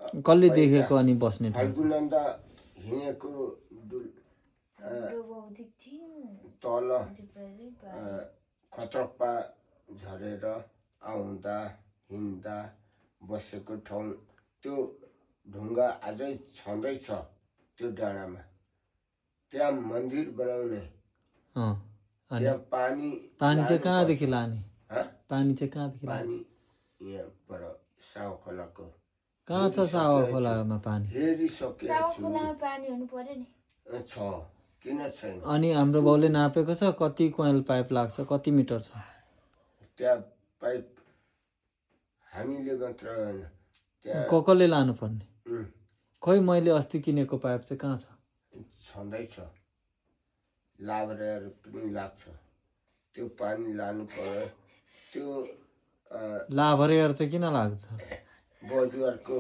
कसले देखेको अनि बस्ने ठाउँ फाल्गुनन्द हिँडेको तल खत्रप्पा झरेर आउँदा हिँड्दा बसेको ठाउँ त्यो ढुङ्गा अझै छँदैछ त्यो डाँडामा। त्यहाँ मन्दिर बनाउने, त्यहाँ पानी चाहिँ कहाँदेखि लाने? पानी चाहिँ कहाँदेखि? पानी यहाँ पर साउ खोलाको। कहाँ छ सावा खोलामा पानी? हेरिसकेको छ, किन छैन? अनि हाम्रो बाउले नापेको छ कति कोइल पाइप लाग्छ, कति मिटर छ? त्यहाँ पाइप हामीले मात्र होइन, त्यहाँ कसले लानु पर्ने? खै मैले अस्ति किनेको पाइप चाहिँ कहाँ छ? छँदैछ, लाभरेहरू पनि लाग्छ। त्यो पानी लानु पर्यो। त्यो लाभरेहरू चाहिँ किन लाग्छ? बोजूहरूको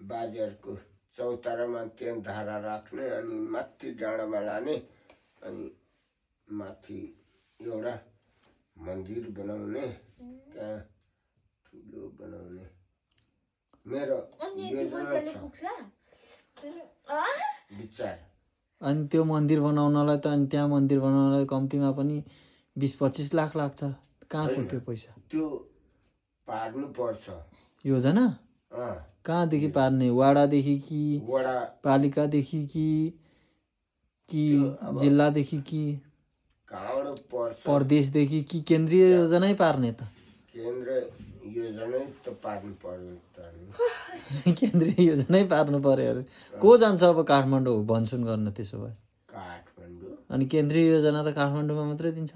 बाजेहरूको चौतारामा त्यहाँ धारा राख्ने, अनि माथि डाँडामा लाने, अनि माथि एउटा मन्दिर बनाउने, त्यहाँ ठुलो बनाउने मेरो योजना छ, विचार। अनि त्यो मन्दिर बनाउनलाई त, अनि त्यहाँ मन्दिर बनाउनलाई कम्तीमा पनि 20-25 लाख लाग्छ। कहाँ छ त्यो पैसा? त्यो पार्नु पर्छ योजना। कहाँदेखि पार्ने? वाडादेखि कि पालिकादेखि कि जिल्लादेखि कि कहाँबाट पर्छ? प्रदेशदेखि कि केन्द्रीय योजनै पार्ने त? केन्द्र योजनै त पार्नु पर्यो त। केन्द्रीय योजनै पार्नु पर्यो अरे। को जान्छ अब काठमाडौँ भन्छुन गर्न त्यसो भए? काठमाडौँ। अनि केन्द्रीय योजना त काठमाडौँमा मात्रै दिन्छ।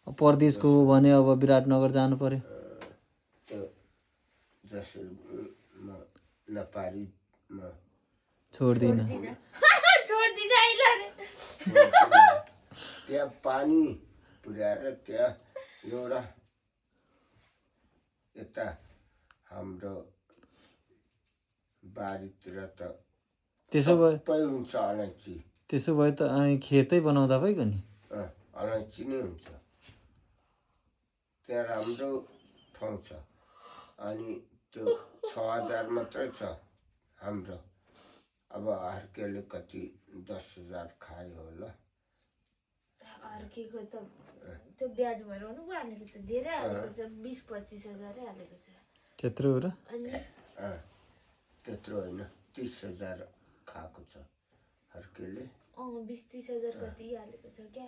प्रदेशको हो भने अब विराटनगर जानु पर्यो। जसरी म नपारी म छोड्दिन। त्यहाँ पानी पुर्याएर त्यहाँ एउटा यता हाम्रो बारीतिर त त्यसो भए हुन्छ अलैँची। त्यसो भए त खेतै बनाउँदा भइगयो नि। अलैँची नै हुन्छ त्यहाँ, राम्रो ठाउँ छ। अनि त्यो 6000 मात्रै छ हाम्रो। अब अर्केले कति 10,000 खायो होला। अर्केको त त्यो ब्याज भएर हुनु हालेको छ, धेरै हालेको छ, 20-25 हजारै हालेको छ। त्यत्रो हो र? त्यत्रो होइन, 30,000 खाएको छ अर्केले। 20-30 हजार कति हालेको छ क्या।